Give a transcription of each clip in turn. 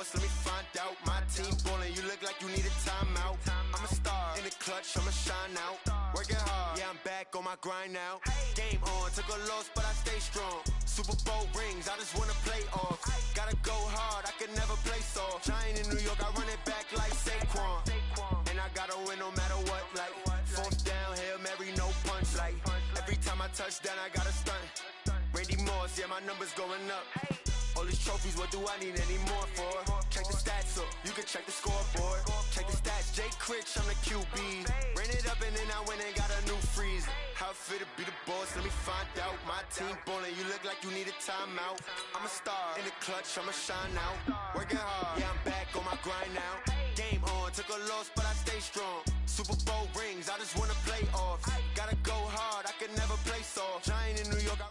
boss, let me find out. My team ballin', you look like you need a timeout. I'm a star in the clutch, I'ma shine out. Working hard, yeah, I'm back on my grind now. Game on, took a loss, but I stay strong. Super Bowl rings, I just wanna play off. Gotta go hard, I can never play soft. Giant in New York, I run it back like Saquon. And I gotta win no matter what, like fourth down, Hail Mary, no punch. Like every time I touch down, I gotta stunt. Randy Moss, yeah, my numbers going up. All these trophies, what do I need any more for? Check the stats up, you can check the scoreboard. Check the stats, Jay Critch, I'm the QB. Ran it up and then I went and got a new freeze. How it fit to be the boss, let me find out. My team ballin', you look like you need a timeout. I'm a star in the clutch, I'ma shine out. Working hard, yeah, I'm back on my grind now. Game on, took a loss, but I stay strong. Super Bowl rings, I just wanna play off. Gotta go hard, I can never play soft. Giant in New York,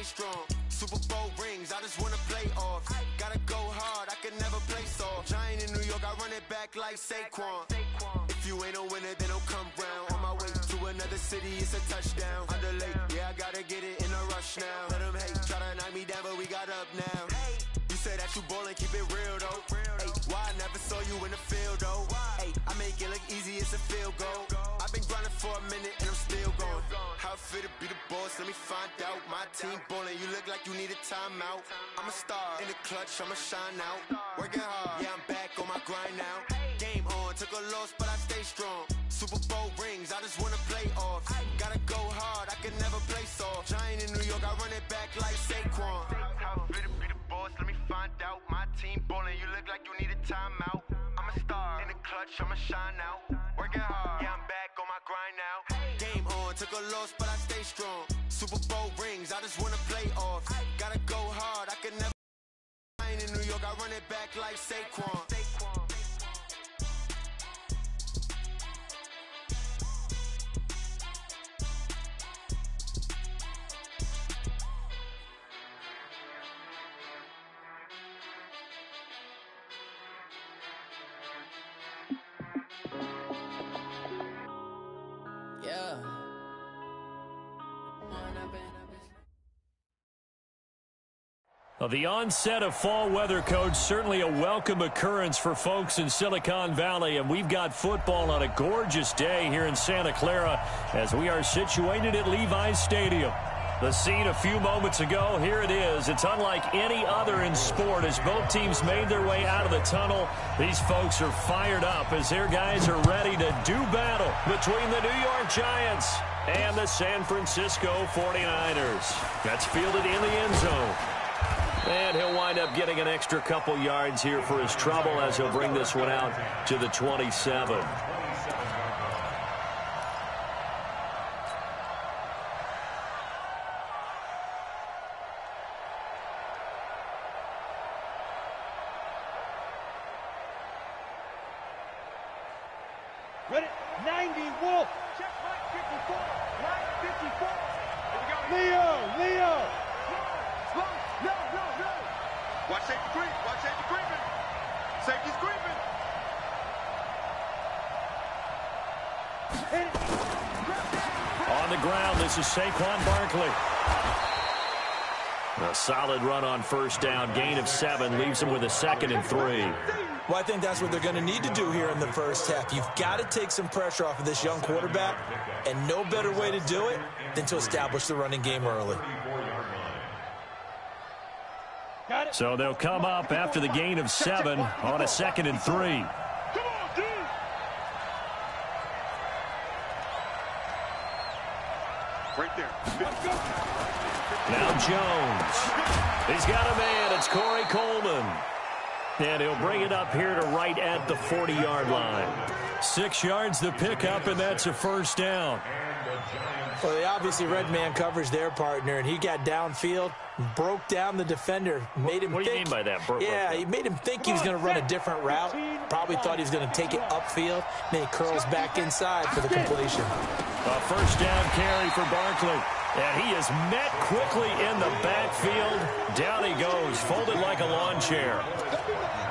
strong. Super Bowl rings, I just wanna play off. Gotta go hard, I can never play soft. Giant in New York, I run it back like Saquon. If you ain't a winner, then don't come round. On my way to another city, it's a touchdown. Underlay, yeah, I gotta get it in a rush now. Let them hate, try to knock me down, but we got up now. You say that you ballin', keep it real though. Hey, why I never saw you in the field though? Hey, I make it look easy, it's a field goal. I've been grinding for a minute and I'm still going. How it fit to be the boss, let me find out. My team ballin', you look like you need a timeout. I'm a star in the clutch, I'ma shine out. Working hard, yeah, I'm back on my grind now. Game on, took a loss, but I stay strong. Super Bowl rings, I just wanna play off. Gotta go hard, I can never play soft. Giant in New York, I run it back like Saquon. How it fit to be the boss, let me find out. My team ballin', you look like you need a timeout. I'm a star in the clutch, I'ma shine out. Working hard, yeah, I'm back on my grind now. Game on, took a loss, but I stay strong. Super Bowl rings, I just wanna play off. Gotta go hard, I can never. Giant in New York, I run it back like Saquon. Well, the onset of fall weather, Coach, certainly a welcome occurrence for folks in Silicon Valley. And we've got football on a gorgeous day here in Santa Clara as we are situated at Levi's Stadium. The scene a few moments ago, here it is. It's unlike any other in sport as both teams made their way out of the tunnel. These folks are fired up as their guys are ready to do battle between the New York Giants and the San Francisco 49ers. That's fielded in the end zone. And he'll wind up getting an extra couple yards here for his trouble as he'll bring this one out to the 27. Ready? 90, Wolf. Check right 54. Right 54. Leo. No. Watch safety creep. Watch safety creeping. Safety's creeping. On the ground, this is Saquon Barkley. A solid run on first down. Gain of 7 leaves him with a 2nd and 3. Well, I think that's what they're going to need to do here in the first half. You've got to take some pressure off of this young quarterback, and no better way to do it than to establish the running game early. So they'll come up after the gain of 7 on a 2nd and 3. Come on, dude. Right there. Now Jones. He's got a man. It's Corey Coleman. And he'll bring it up here to right at the 40-yard line. 6 yards the pickup, and that's a first down. Well, they obviously read man coverage their partner, and he got downfield, broke down the defender, made him What do you mean by that? He made him think he was going to run a different route. Probably thought he was going to take it upfield. Then he curls back inside for the completion. A first down carry for Barkley. And he is met quickly in the backfield. Down he goes, folded like a lawn chair.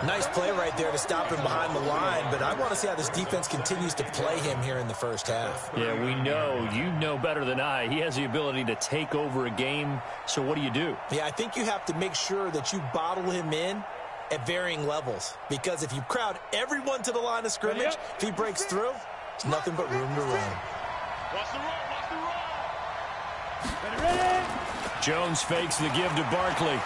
Nice play right there to stop him behind the line, but I want to see how this defense continues to play him here in the first half. Yeah, we know. You know better than I. He has the ability to take over a game, so what do? Yeah, I think you have to make sure that you bottle him in at varying levels, because if you crowd everyone to the line of scrimmage, if he breaks through, it's nothing but room to run. Watch the run, watch the run. Jones fakes the give to Barkley.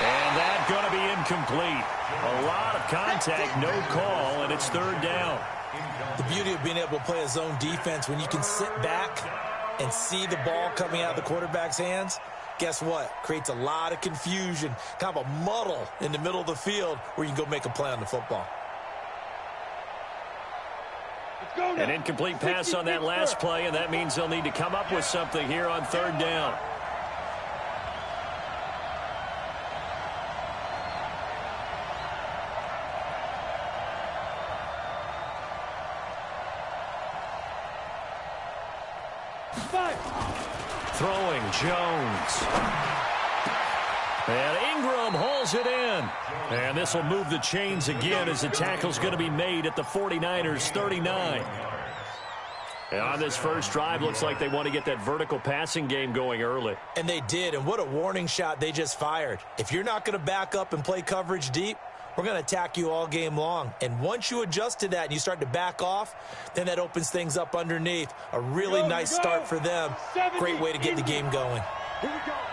And that's going to be incomplete. A lot of contact, no call, and it's third down. The beauty of being able to play a zone defense, when you can sit back and see the ball coming out of the quarterback's hands, guess what? Creates a lot of confusion, kind of a muddle in the middle of the field where you can go make a play on the football. An incomplete pass on that last play, and that means they'll need to come up with something here on third down. Throwing Jones. And Ingram hauls it in. And this will move the chains again as the tackle's going to be made at the 49ers 39. And on this first drive, looks like they want to get that vertical passing game going early. And they did, and what a warning shot they just fired. If you're not going to back up and play coverage deep, we're going to attack you all game long. And once you adjust to that and you start to back off, then that opens things up underneath. A really nice start for them. Great way to get the game going.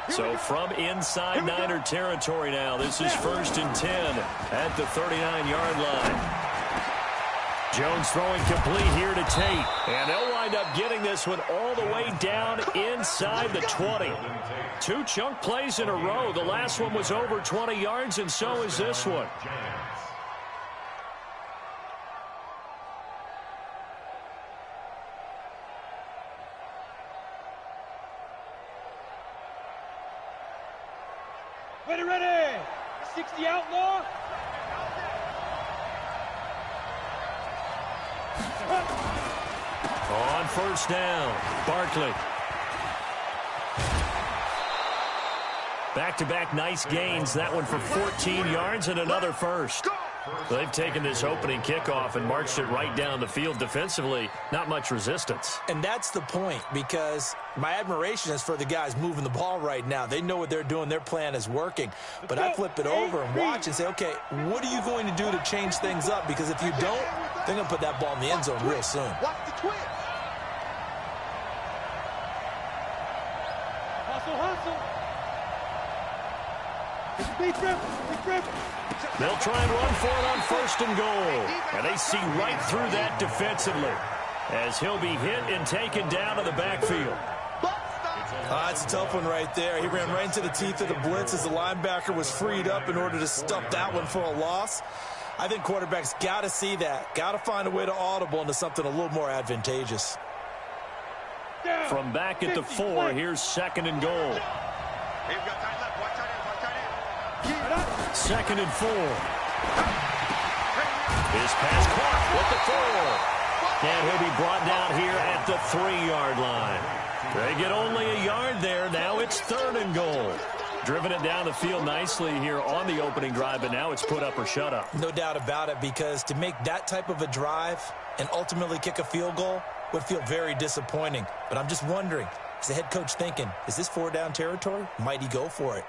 So from inside Niner territory now, this is 1st and 10 at the 39-yard line. Jones throwing complete here to Tate. And they'll wind up getting this one all the way down inside the 20. 2 chunk plays in a row. The last one was over 20 yards, and so is this one. Ready. 60 outlaw. On first down, Barkley. Back-to-back nice gains. That one for 14 yards and another first. They've taken this opening kickoff and marched it right down the field defensively. Not much resistance. And that's the point, because my admiration is for the guys moving the ball right now. They know what they're doing. Their plan is working. But I flip it over and watch and say, okay, what are you going to do to change things up? Because if you don't, they're going to put that ball in the end zone real soon. Watch the twist. Hustle. They'll try and run for it on 1st and goal. And they see right through that defensively as he'll be hit and taken down to the backfield. It's a tough one right there. He ran right into the teeth of the blitz as the linebacker was freed up in order to stuff that one for a loss. I think quarterbacks got to see that. Got to find a way to audible into something a little more advantageous. From back at the 4, here's 2nd and goal. We've got time left. Watch out. 2nd and 4. His pass caught with the 4. And he'll be brought down here at the 3-yard line. They get only a yard there. Now it's 3rd and goal. Driven it down the field nicely here on the opening drive, but now it's put up or shut up. No doubt about it, because to make that type of a drive and ultimately kick a field goal would feel very disappointing. But I'm just wondering, is the head coach thinking, is this 4-down territory? Might he go for it?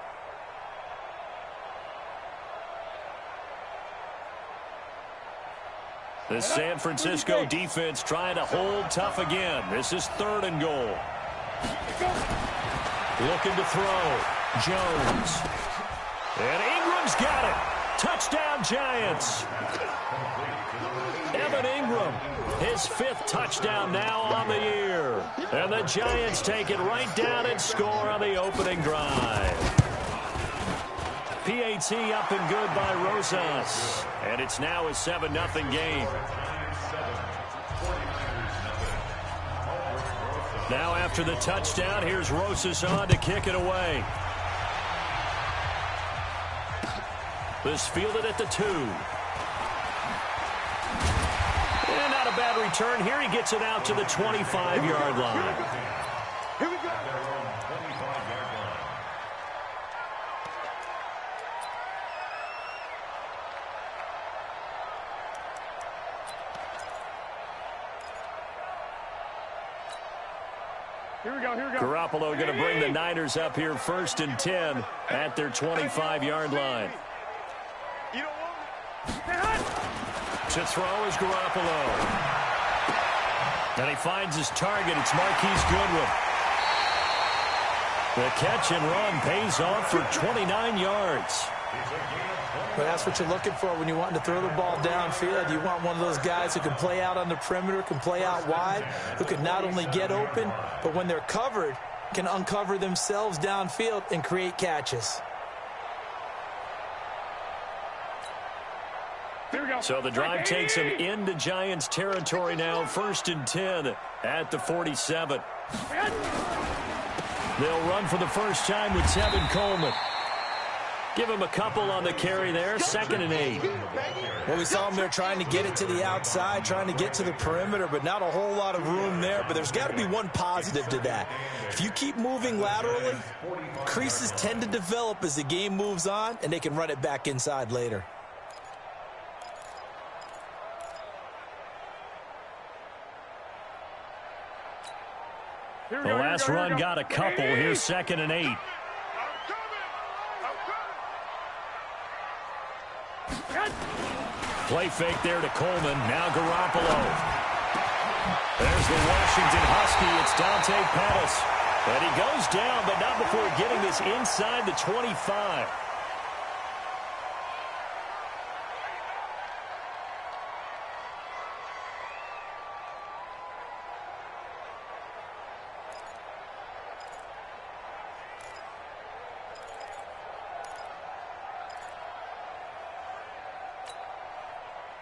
The San Francisco defense trying to hold tough again. This is 3rd and goal. Looking to throw. Jones. And Ingram's got it. Touchdown, Giants. Evan Ingram, his 5th touchdown now on the year. And the Giants take it right down and score on the opening drive. PAT up and good by Rosas. And it's now a 7-0 game. Now after the touchdown, here's Rosas on to kick it away. This fielded at the 2. And not a bad return here. He gets it out to the 25-yard line. Garoppolo going to bring the Niners up here 1st and 10 at their 25-yard line. To throw is Garoppolo. And he finds his target. It's Marquise Goodwin. The catch and run pays off for 29 yards. But that's what you're looking for when you want to throw the ball downfield. You want one of those guys who can play out on the perimeter, can play out wide, who can not only get open, but when they're covered, can uncover themselves downfield and create catches. So the drive takes them into Giants territory now, 1st and 10 at the 47. They'll run for the first time with Tevin Coleman. Give him a couple on the carry there, 2nd and 8. Well, we saw him there trying to get it to the outside, trying to get to the perimeter, but not a whole lot of room there. But there's got to be one positive to that. If you keep moving laterally, creases tend to develop as the game moves on, and they can run it back inside later. The last run got a couple. Here's 2nd and 8. Play fake there to Coleman. Now Garoppolo. There's the Washington Husky. It's Dante Pettis. And he goes down, but not before getting this inside the 25.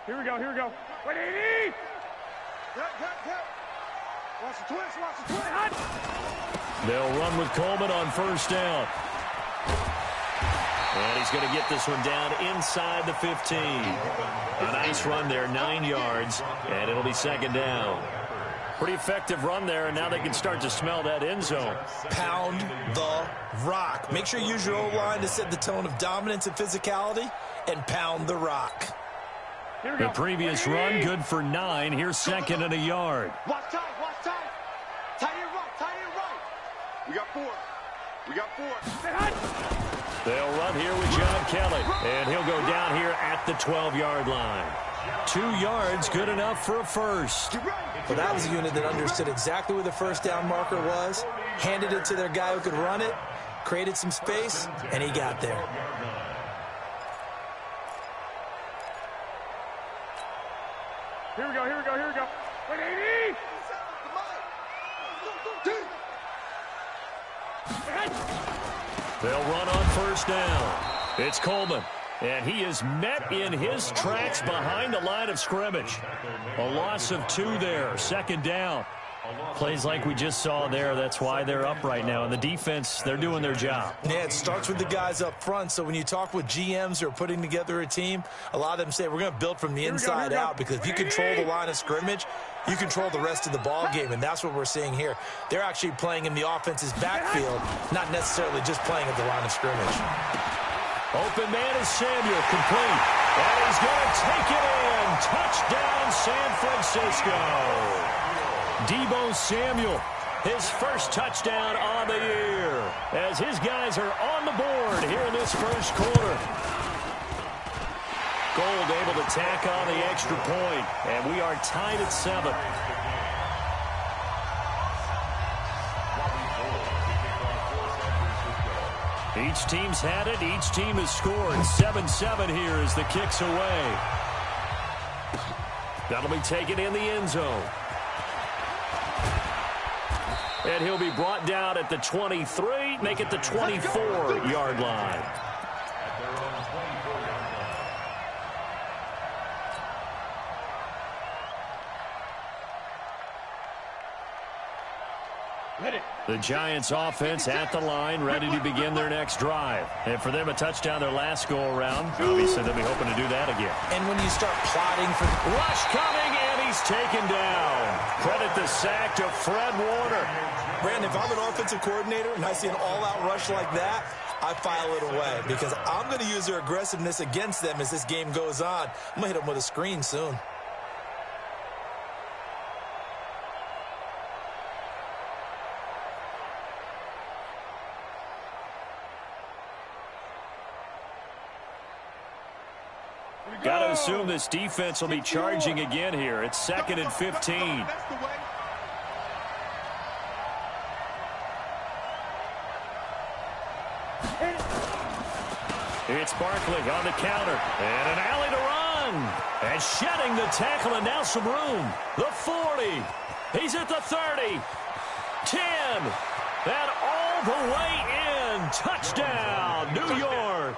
Here we go. Wait, 80! Watch the twist. They'll run with Coleman on 1st down. And he's going to get this one down inside the 15. A nice run there, 9 yards, and it'll be 2nd down. Pretty effective run there, and now they can start to smell that end zone. Pound the rock. Make sure you use your O-line to set the tone of dominance and physicality, and pound the rock. The previous run, good for 9. Here's 2nd and a yard. Watch tight. Tight and right. We got 4. They'll run here with John Kelly, and he'll go down here at the 12-yard line. 2 yards, good enough for a first. Well, that was a unit that understood exactly where the first down marker was, handed it to their guy who could run it, created some space, and he got there. Here we go. Wait, 80! They'll run on 1st down. It's Coleman, and he is met in his tracks behind the line of scrimmage. A loss of 2 there, 2nd down. Plays like we just saw there. That's why they're up right now. And the defense, they're doing their job. Yeah, it starts with the guys up front. So when you talk with GMs who are putting together a team, a lot of them say we're going to build from the inside out, because if you control the line of scrimmage, you control the rest of the ball game, and that's what we're seeing here. They're actually playing in the offense's backfield, not necessarily just playing at the line of scrimmage. Open man is Samuel, complete. And he's going to take it in. Touchdown, San Francisco. Deebo Samuel, his first touchdown on the year, as his guys are on the board here in this first quarter. Gold able to tack on the extra point, and we are tied at 7. Each team's had it. Each team has scored. 7-7 here as the kick's away. That'll be taken in the end zone. And he'll be brought down at the 23, make it the 24-yard line. The Giants offense at the line, ready to begin their next drive. And for them, a touchdown their last go-around. Obviously, they'll be hoping to do that again. And when you start plotting for... Rush coming, and he's taken down. Credit the sack to Fred Warner. Brandon, if I'm an offensive coordinator and I see an all-out rush like that, I file it away, because I'm going to use their aggressiveness against them as this game goes on. I'm going to hit them with a screen soon. Got to assume this defense will be charging again here. It's 2nd and 15. It's Barkley on the counter. And an alley to run. And shedding the tackle and now some room. The 40. He's at the 30. 10. And all the way in. Touchdown, New York.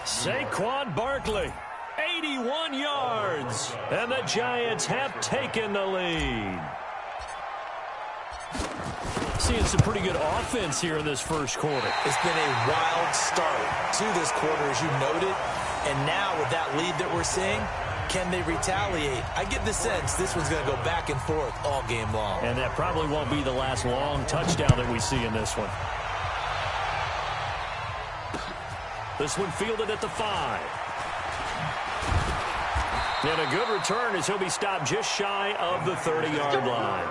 Saquon Barkley, 81 yards. And the Giants have taken the lead. Seeing some pretty good offense here in this first quarter. It's been a wild start to this quarter, as you noted. And now with that lead that we're seeing, can they retaliate? I get the sense this one's going to go back and forth all game long. And that probably won't be the last long touchdown that we see in this one. This one fielded at the 5. And a good return as he'll be stopped just shy of the 30-yard line.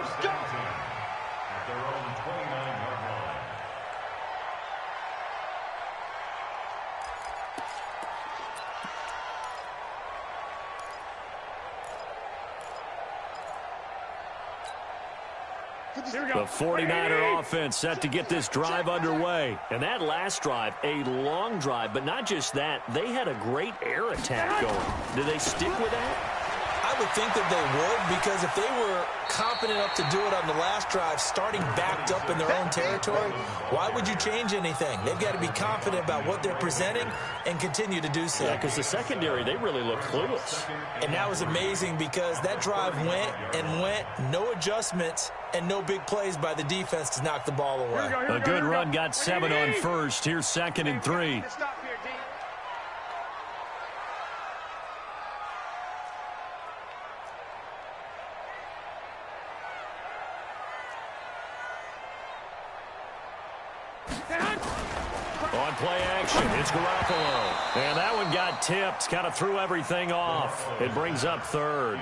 The 49er offense set to get this drive underway. And that last drive, a long drive, but not just that. They had a great air attack going. Do they stick with that? I would think that they would, because if they were confident enough to do it on the last drive, starting backed up in their own territory, why would you change anything? They've got to be confident about what they're presenting and continue to do so. Yeah, because the secondary, they really looked clueless. And that was amazing because that drive went and went, no adjustments, and no big plays by the defense to knock the ball away. A good run got 7 on first. Here's 2nd and 3. On play action, it's Garoppolo. And that one got tipped, kind of threw everything off. It brings up 3rd.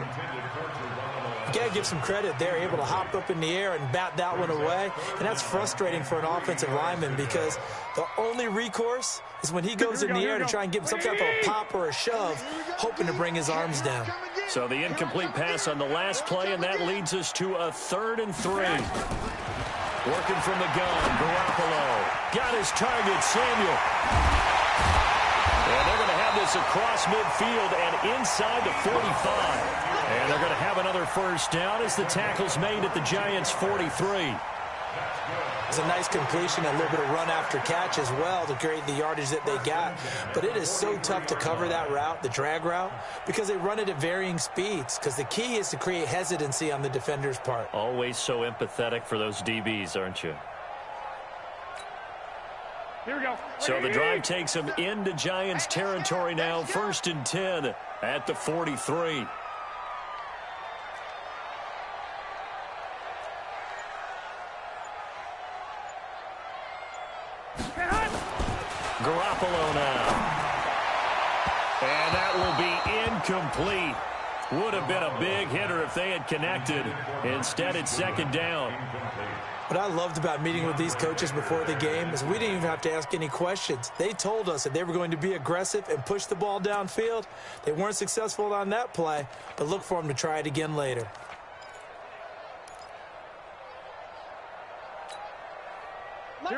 You got to give some credit. They're able to hop up in the air and bat that one away. And that's frustrating for an offensive lineman because the only recourse is when he goes in the air to try and give him some type of a pop or a shove, hoping to bring his arms down. So the incomplete pass on the last play, and that leads us to a 3rd and 3. Working from the gun, Garoppolo got his target, Samuel. And they're going to have this across midfield and inside the 45. And they're going to have another first down as the tackle's made at the Giants' 43. It's a nice completion, a little bit of run after catch as well to create the yardage that they got. But it is so tough to cover that route, the drag route, because they run it at varying speeds. Because the key is to create hesitancy on the defender's part. Always so empathetic for those DBs, aren't you? Here we go. So the drive takes them into Giants territory now. 1st and 10 at the 43. Garoppolo now. And that will be incomplete. Would have been a big hitter if they had connected. Instead, it's 2nd down. What I loved about meeting with these coaches before the game is we didn't even have to ask any questions. They told us that they were going to be aggressive and push the ball downfield. They weren't successful on that play, but look for them to try it again later.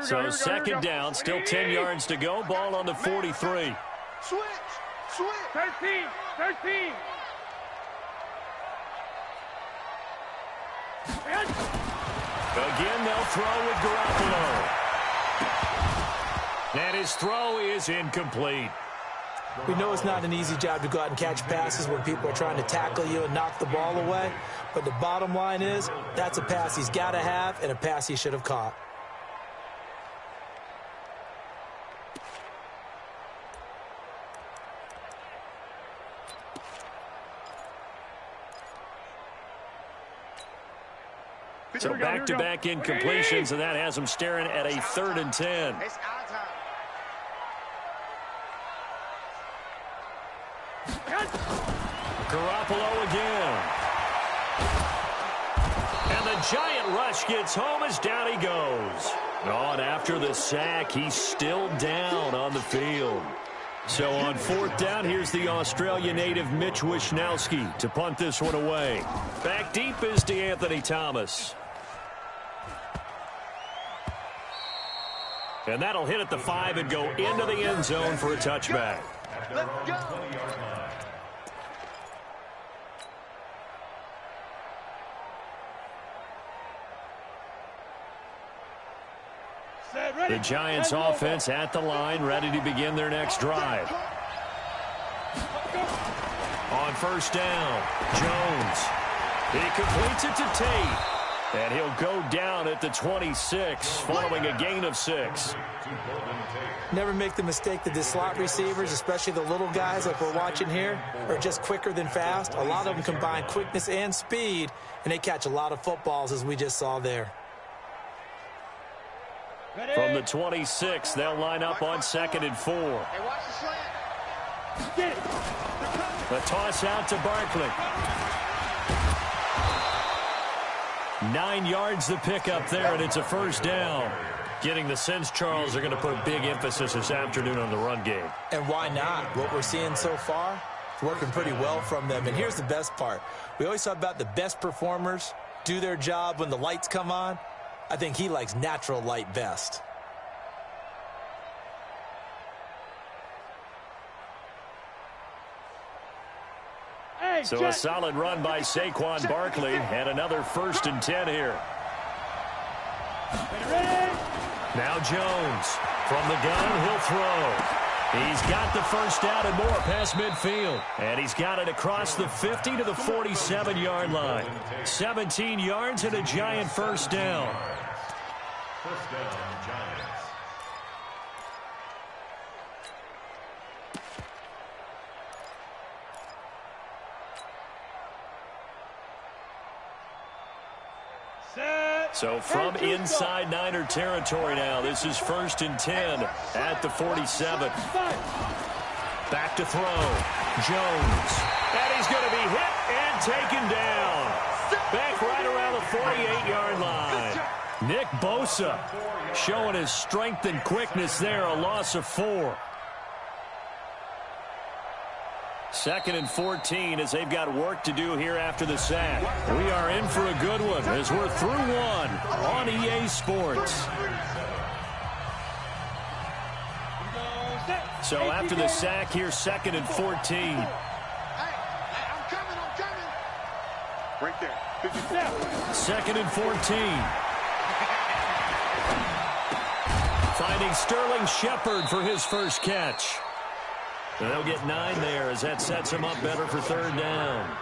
So 2nd down, still 10 yards to go. Ball on the 43. Switch. 13. Again, they'll throw with Garoppolo. And his throw is incomplete. We know it's not an easy job to go out and catch passes when people are trying to tackle you and knock the ball away. But the bottom line is that's a pass he's got to have and a pass he should have caught. So back-to-back incompletions, and that has them staring at a 3rd and 10. Garoppolo again. And the giant rush gets home as down he goes. Oh, and after the sack, he's still down on the field. So on 4th down, here's the Australia native Mitch Wishnowsky to punt this one away. Back deep is DeAnthony Thomas. And that'll hit at the 5 and go into the end zone for a touchback. Let's go. The Giants offense at the line, ready to begin their next drive. On 1st down, Jones. He completes it to Tate. And he'll go down at the 26 following a gain of 6. Never make the mistake that the slot receivers, especially the little guys like we're watching here, are just quicker than fast. A lot of them combine quickness and speed, and they catch a lot of footballs, as we just saw there. From the 26, they'll line up on 2nd and 4. Hey, watch the slant. Get it. A toss out to Barkley. 9 yards the pickup there, and it's a 1st down. Getting the sense, Charles, they're going to put big emphasis this afternoon on the run game. And why not? What we're seeing so far, it's working pretty well from them. And here's the best part. We always talk about the best performers do their job when the lights come on. I think he likes natural light best. So a solid run by Saquon Barkley and another 1st and 10 here. Now Jones from the gun, he'll throw. He's got the 1st down and more past midfield. And he's got it across the 50 to the 47-yard line. 17 yards and a giant 1st down. 1st down, Giants. So from inside Niner territory now, this is 1st and 10 at the 47. Back to throw. Jones. And he's going to be hit and taken down. Back right around the 48-yard line. Nick Bosa showing his strength and quickness there, a loss of 4. 2nd and 14 as they've got work to do here after the sack. We are in for a good one as we're through one on EA Sports. So after the sack here, 2nd and 14. Hey, I'm coming. Right there. 2nd and 14. Finding Sterling Shepard for his first catch. And they'll get 9 there as that sets him up better for 3rd down.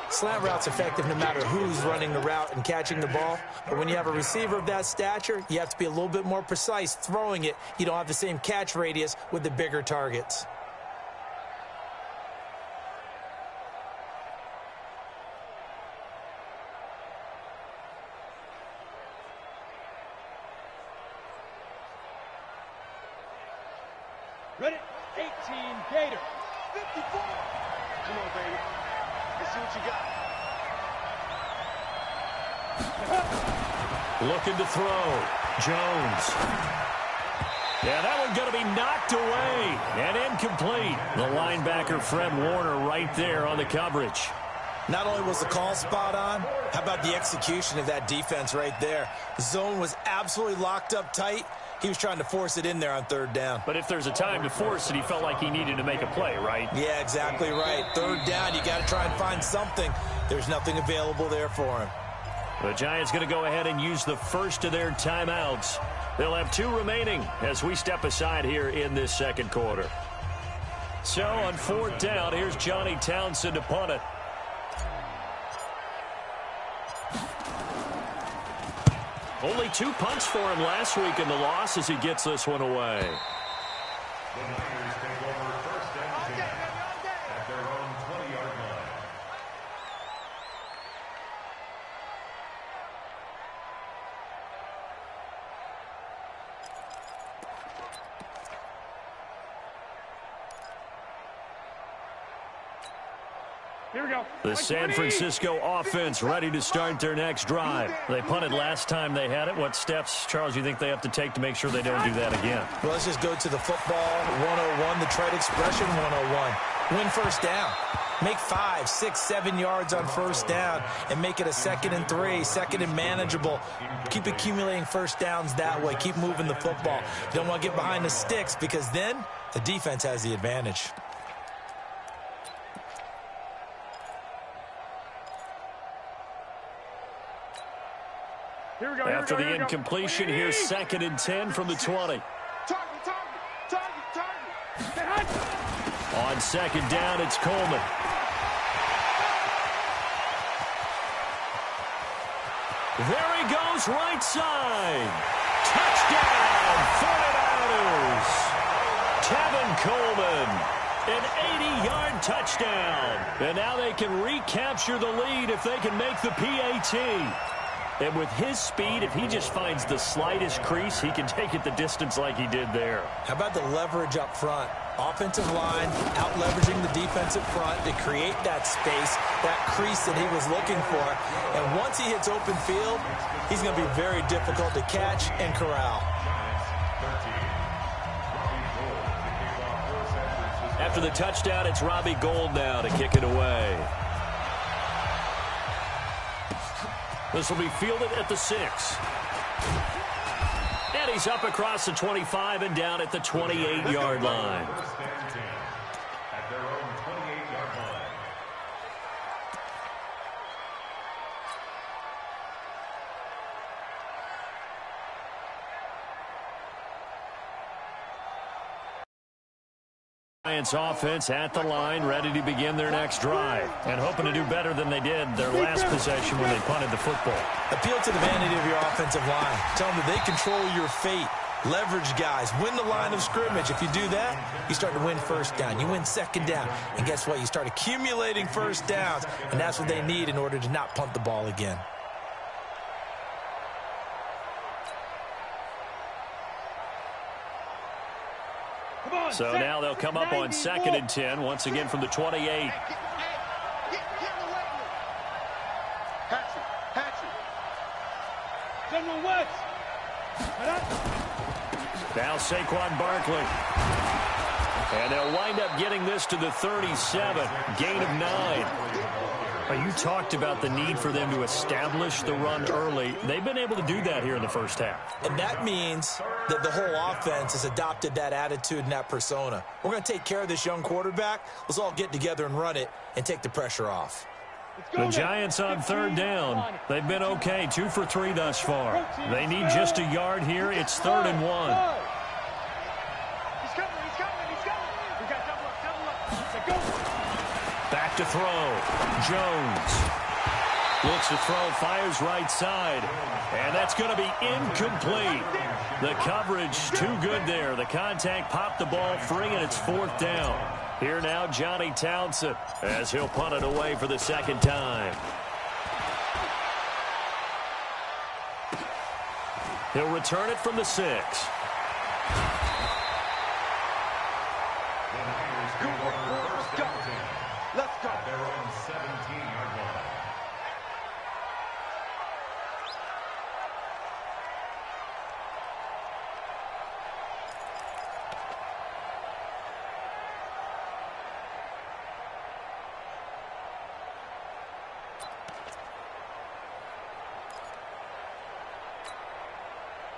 Slant route's effective no matter who's running the route and catching the ball. But when you have a receiver of that stature, you have to be a little bit more precise throwing it. You don't have the same catch radius with the bigger targets. Ready? 18, Gator. 54. Come on, baby. Let's see what you got. Looking to throw. Jones. Yeah, that one's going to be knocked away and incomplete. The linebacker, Fred Warner, right there on the coverage. Not only was the call spot on, how about the execution of that defense right there? The zone was absolutely locked up tight. He was trying to force it in there on 3rd down. But if there's a time to force it, he felt like he needed to make a play, right? Yeah, exactly right. 3rd down, you got to try and find something. There's nothing available there for him. The Giants going to go ahead and use the first of their timeouts. They'll have 2 remaining as we step aside here in this 2nd quarter. So on 4th down, here's Johnny Townsend to punt it. Only 2 punts for him last week in the loss as he gets this one away. The Niners take over 1st and 10 at their own 20-yard line. Here we go. The San Francisco offense ready to start their next drive. They punted last time they had it. What steps, Charles, you think they have to take to make sure they don't do that again? Well, let's just go to the football 101, the trade expression 101. Win first down. Make 5, 6, 7 yards on first down and make it a 2nd and 3, 2nd and manageable. Keep accumulating first downs that way. Keep moving the football. You don't want to get behind the sticks because then the defense has the advantage. Here we go. After the incompletion, here's 2nd and 10 from the 20. On 2nd down, it's Coleman. There he goes, right side. Touchdown, 49ers. Tevin Coleman, an 80-yard touchdown. And now they can recapture the lead if they can make the PAT. And with his speed, if he just finds the slightest crease, he can take it the distance like he did there. How about the leverage up front? Offensive line out-leveraging the defensive front to create that space, that crease that he was looking for. And once he hits open field, he's going to be very difficult to catch and corral. After the touchdown, it's Robbie Gould now to kick it away. This will be fielded at the 6. And he's up across the 25 and down at the 28-yard line. First and 10 at their own 28-yard line. Giants offense at the line, ready to begin their next drive, and hoping to do better than they did their last possession when they punted the football. Appeal to the vanity of your offensive line. Tell them that they control your fate. Leverage guys. Win the line of scrimmage. If you do that, you start to win first down. You win 2nd down. And guess what? You start accumulating first downs, and that's what they need in order to not punt the ball again. So now they'll come up on 2nd and 10, once again from the 28. Now Saquon Barkley. And they'll wind up getting this to the 37, gain of 9. You talked about the need for them to establish the run early. They've been able to do that here in the first half. And that means that the whole offense has adopted that attitude and that persona. We're going to take care of this young quarterback. Let's all get together and run it and take the pressure off. The Giants on 3rd down. They've been okay, 2 for 3 thus far. They need just a yard here. It's 3rd and 1. Back to throw. Jones looks to throw, fires right side, and that's going to be incomplete. The coverage too good there. The contact popped the ball free, and it's 4th down. Here now, Johnny Townsend, as he'll punt it away for the 2nd time. He'll return it from the 6. Let's go. At their own 17-yard line.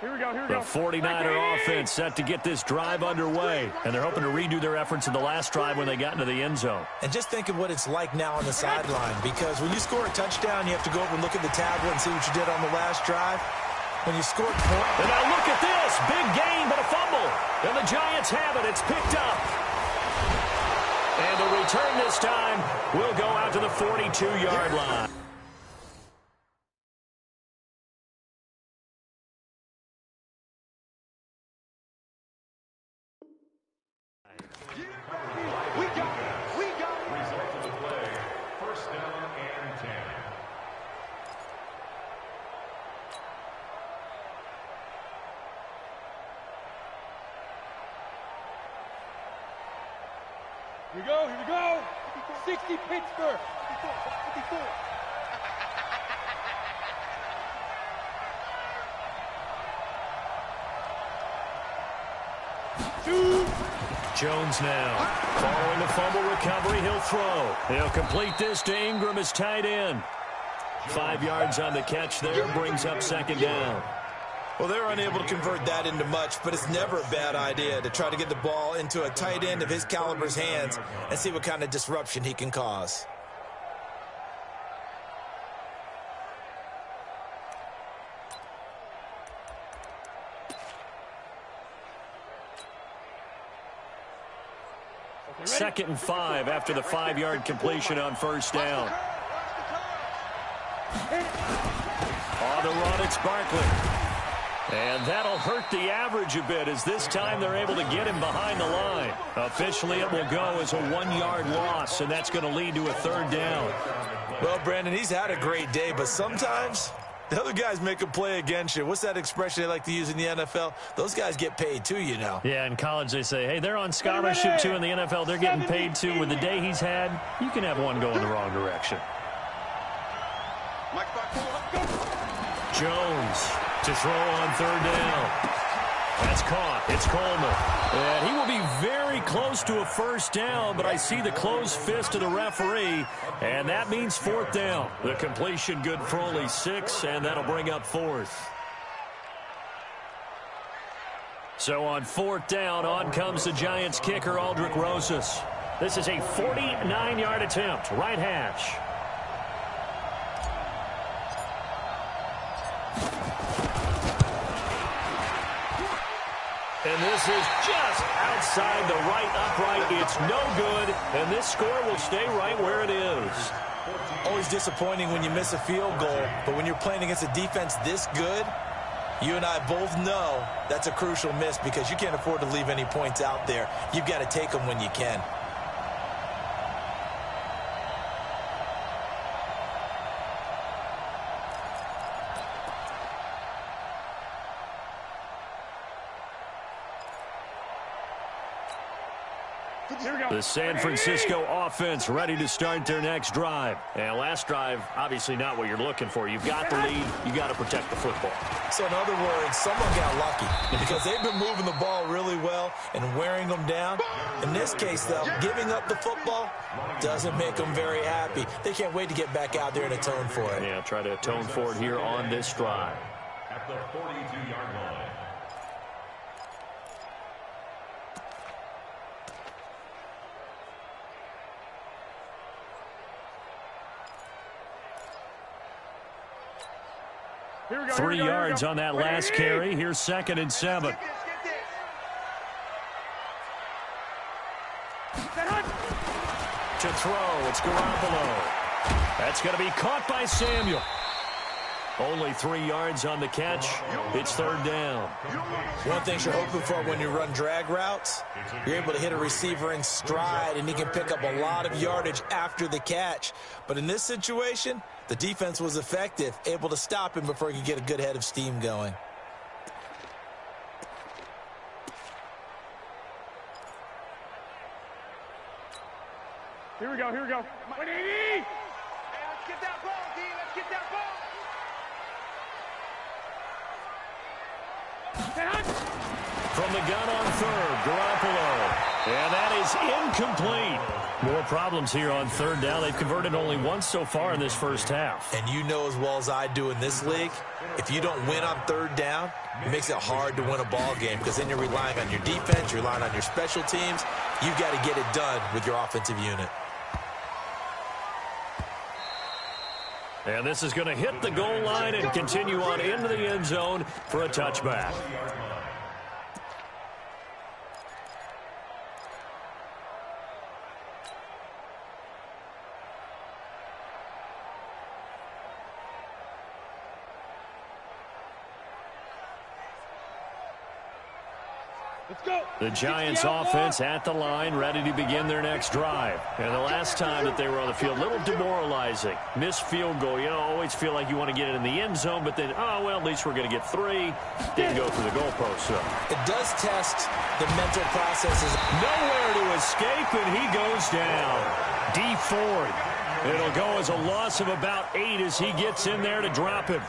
Here we go. The 49er offense set to get this drive underway, and they're hoping to redo their efforts in the last drive when they got into the end zone. And just think of what it's like now on the sideline, because when you score a touchdown, you have to go over and look at the tablet and see what you did on the last drive. When you scored points. And now look at this. Big gain, but a fumble. And the Giants have it. It's picked up. And the return this time will go out to the 42-yard line. Result of the play, first down and 10. Here we go. 60 Pittsburgh. Jones now. Following the fumble recovery, he'll throw. He'll complete this to Ingram as tight end. 5 yards on the catch there, brings up second down. Well, they're unable to convert that into much, but it's never a bad idea to try to get the ball into a tight end of his caliber's hands and see what kind of disruption he can cause. Second and 5 after the 5-yard completion on first down. On the run, it's Barkley. And that'll hurt the average a bit as this time they're able to get him behind the line. Officially, it will go as a 1-yard loss, and that's going to lead to a third down. Well, Brandon, he's had a great day, but sometimes the other guys make a play against you. What's that expression they like to use in the NFL? Those guys get paid too, you know. Yeah, in college they say, hey, they're on scholarship too. In the NFL, they're getting paid too. With the day he's had, you can have one go in the wrong direction. Jones to throw on third down. That's caught. It's Coleman. And he will be very close to a first down, but I see the closed fist of the referee, and that means fourth down. The completion good for only 6, and that'll bring up fourth. So on fourth down, on comes the Giants kicker, Aldrich Rosas. This is a 49-yard attempt, right hash. And this is just outside the right upright. It's no good, and this score will stay right where it is. Always disappointing when you miss a field goal, but when you're playing against a defense this good, you and I both know that's a crucial miss because you can't afford to leave any points out there. You've got to take them when you can. The San Francisco offense ready to start their next drive. And last drive, obviously not what you're looking for. You've got the lead. You got to protect the football. So in other words, someone got lucky because they've been moving the ball really well and wearing them down. In this case, though, giving up the football doesn't make them very happy. They can't wait to get back out there and atone for it. Yeah, try to atone for it here on this drive. At the 42-yard line. Here we go, 3 yards on that last carry. Here's 2nd and 7. To throw, it's Garoppolo. That's going to be caught by Samuel. Only 3 yards on the catch. It's third down. One thing you're hoping for when you run drag routes, you're able to hit a receiver in stride, and he can pick up a lot of yardage after the catch. But in this situation, the defense was effective, able to stop him before he could get a good head of steam going. Here we go, here we go. Hey, let's get that ball, D. Let's get that ball. From the gun on third, Garoppolo. And that is incomplete. More problems here on third down. They've converted only once so far in this first half. And you know as well as I do in this league, if you don't win on third down, it makes it hard to win a ball game because then you're relying on your defense, you're relying on your special teams. You've got to get it done with your offensive unit. And this is going to hit the goal line and continue on into the end zone for a touchback. Let's go. The Giants offense at the line, ready to begin their next drive. And the last time that they were on the field, a little demoralizing. Missed field goal. You know, always feel like you want to get it in the end zone, but then, oh, well, at least we're going to get 3. Didn't go through the goalpost, though. It does test the mental processes. Nowhere to escape, and he goes down. D Ford It'll go as a loss of about 8 as he gets in there to drop him.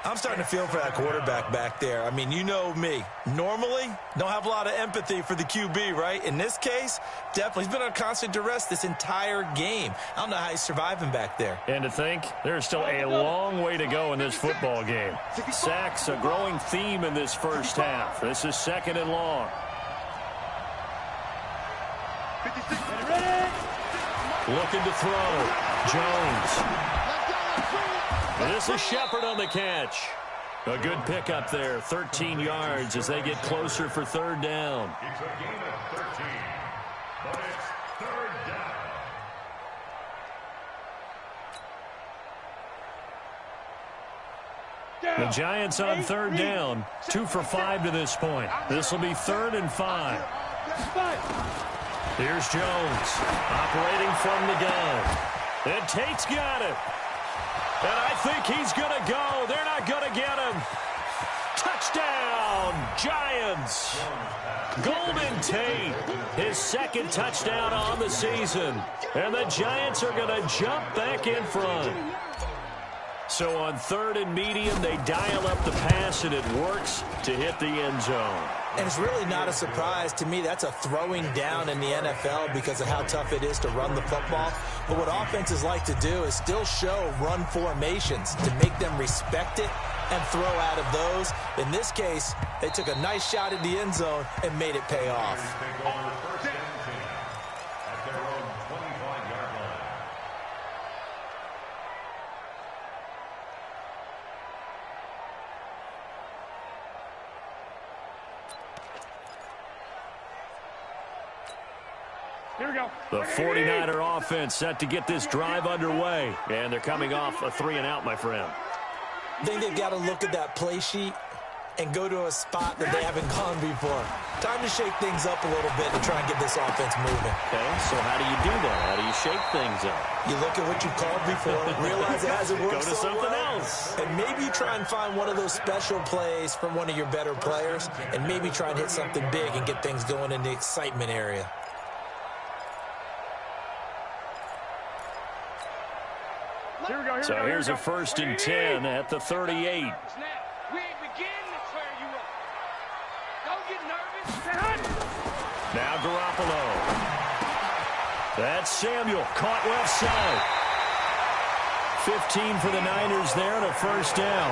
I'm starting to feel for that quarterback back there. I mean, you know me. Normally, don't have a lot of empathy for the QB, right? In this case, definitely. He's been on constant duress this entire game. I don't know how he's surviving back there. And to think, there's still a long way to go in this football game. Sacks, a growing theme in this first half. This is 2nd and long. Looking to throw. Jones. This is Shepard on the catch. A good pickup there, 13 yards as they get closer for 3rd down. It's a gain of 13, but it's 3rd down. The Giants on 3rd down, 2 for 5 to this point. This will be 3rd and 5. Here's Jones, operating from the gun. And Tate's got it. And I think he's going to go. They're not going to get him. Touchdown, Giants. Golden Tate, his 2nd touchdown on the season. And the Giants are going to jump back in front. So on 3rd and medium, they dial up the pass, and it works to hit the end zone. And it's really not a surprise to me. That's a throwing down in the NFL because of how tough it is to run the football. But what offenses like to do is still show run formations to make them respect it and throw out of those. In this case, they took a nice shot at the end zone and made it pay off. Here we go. The 49er offense set to get this drive underway. And they're coming off a 3-and-out, my friend. I think they've got to look at that play sheet and go to a spot that they haven't gone before. Time to shake things up a little bit and try and get this offense moving. Okay, so how do you do that? How do you shake things up? You look at what you called before, realize it hasn't worked Go to so something well, else. and maybe try and find one of those special plays from one of your better players, and maybe try and hit something big and get things going in the excitement area. So here's a 1st and 10 at the 38. We ain't beginning to clear you up. Don't get nervous. Now Garoppolo. That's Samuel, caught left side. 15 for the Niners there and a 1st down.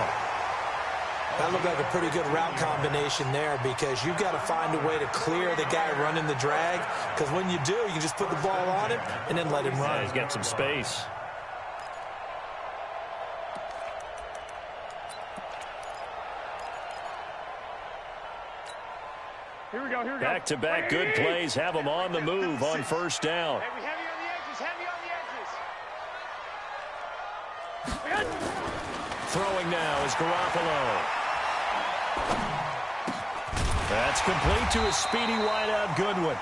That looked like a pretty good route combination there because you've got to find a way to clear the guy running the drag, because when you do, you just put the ball on him and then let him run. Yeah, he's got some space. Here we go. Back-to-back good plays have them on the move on 1st down. Heavy on the edges. Heavy on the edges. Throwing now is Garoppolo. That's complete to a speedy wideout Goodwin.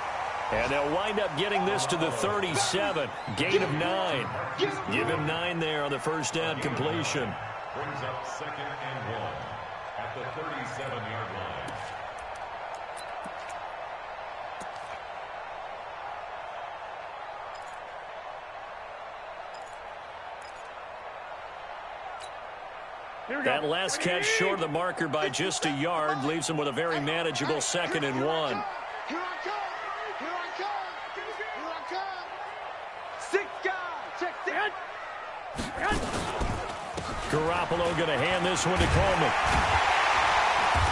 And they'll wind up getting this to the 37. Gain of 9. Give him 9 there on the 1st down completion. Brings up 2nd and 1 at the 37-yard line. That last catch short of the marker by just a yard leaves him with a very manageable 2nd and 1. Here I come. Here I come. Here I come. 6 guys. Check that. Garoppolo going to hand this one to Coleman.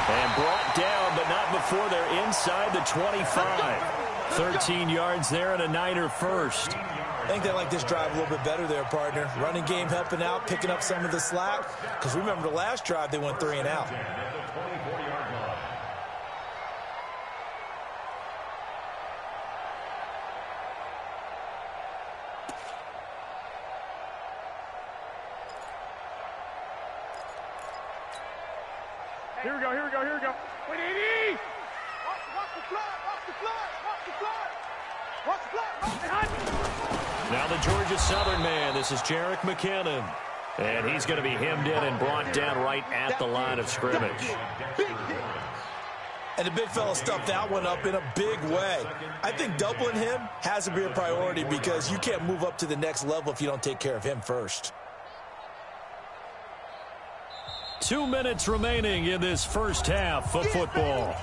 And brought down, but not before they're inside the 25. 13 yards there and a Niner 1st. I think they like this drive a little bit better there, partner. Running game helping out, picking up some of the slack. Because remember the last drive, they went 3-and-out. Here we go. Wait, 80. Watch the flood. Now the Georgia Southern man. This is Jerick McKinnon. And he's going to be hemmed in and brought down right at the line of scrimmage. And the big fella stuffed that one up in a big way. I think doubling him has to be a priority because you can't move up to the next level if you don't take care of him first. 2 minutes remaining in this first half of football.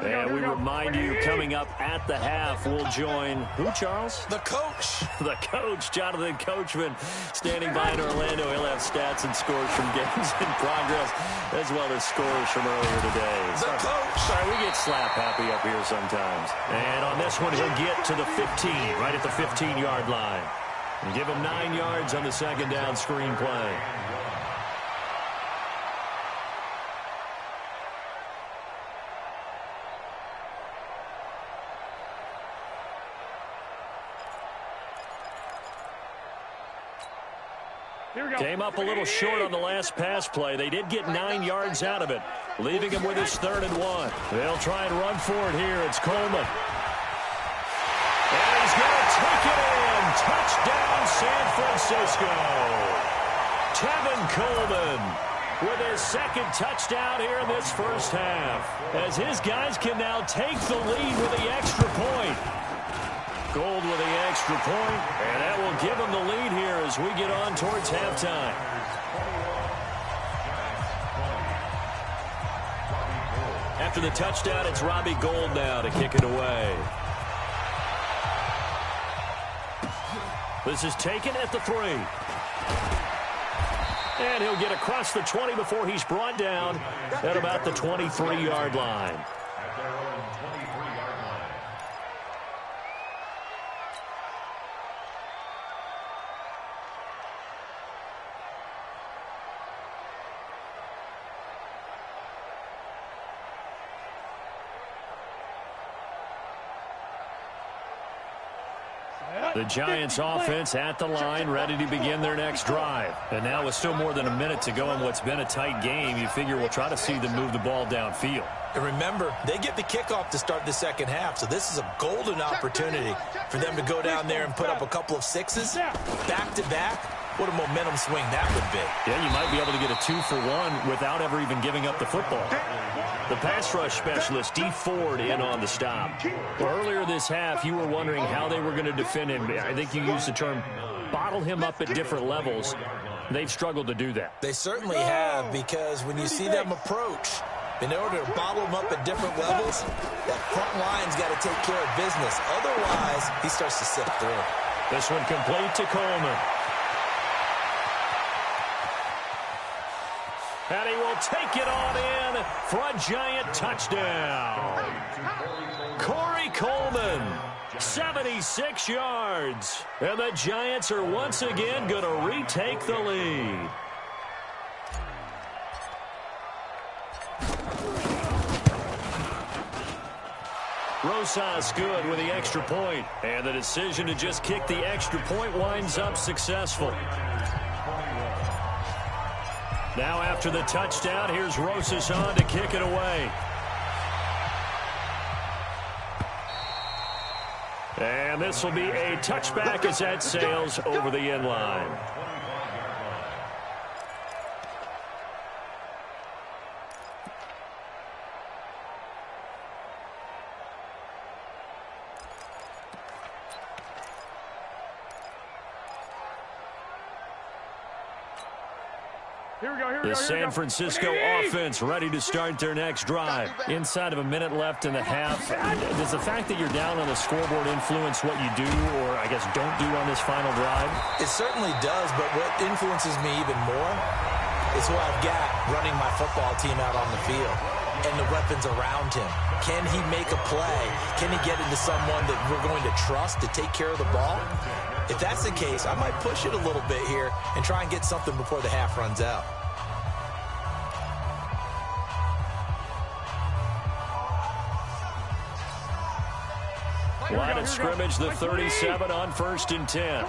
And we remind you, coming up at the half, we'll join who, Charles? The coach. The coach, Jonathan Coachman, standing by in Orlando. He'll have stats and scores from games in progress, as well as scores from earlier today. The coach. Sorry, we get slap happy up here sometimes. And on this one, he'll get to the 15, right at the 15-yard line. And give him 9 yards on the second down screen play. Came up a little short on the last pass play. They did get 9 yards out of it, leaving him with his 3rd and 1. They'll try and run for it here. It's Coleman. And he's going to take it in. Touchdown, San Francisco. Tevin Coleman with his 2nd touchdown here in this first half, as his guys can now take the lead with the extra point. Gold with the extra point, and that will give them the lead here as we get on towards halftime. After the touchdown, it's Robbie Gould now to kick it away. This is taken at the 3. And he'll get across the 20 before he's brought down at about the 23-yard line. The Giants offense at the line, ready to begin their next drive. And now with still more than a minute to go in what's been a tight game, you figure we'll try to see them move the ball downfield. And remember, they get the kickoff to start the second half, so this is a golden opportunity for them to go down there and put up a couple of 6s back-to-back. What a momentum swing that would be. Yeah, you might be able to get a 2-for-1 without ever even giving up the football. The pass rush specialist, D. Ford, in on the stop. Well, earlier this half, you were wondering how they were going to defend him. I think you used the term bottle him up at different levels. They've struggled to do that. They certainly have, because when you see them approach, in order to bottle him up at different levels, that front line's got to take care of business. Otherwise, he starts to sift through. This one complete to Coleman. And he will take it on in for a Giant touchdown. Corey Coleman, 76 yards. And the Giants are once again going to retake the lead. Rosas good with the extra point. And the decision to just kick the extra point winds up successful. Now after the touchdown, here's Rosas on to kick it away. And this will be a touchback as that sails over the end line. The San Francisco offense ready to start their next drive. Inside of a minute left in the half. Does the fact that you're down on the scoreboard influence what you do, or I guess don't do on this final drive? It certainly does, but what influences me even more is who I've got running my football team out on the field and the weapons around him. Can he make a play? Can he get into someone that we're going to trust to take care of the ball? If that's the case, I might push it a little bit here and try and get something before the half runs out. Line of scrimmage, the 37 on 1st and 10.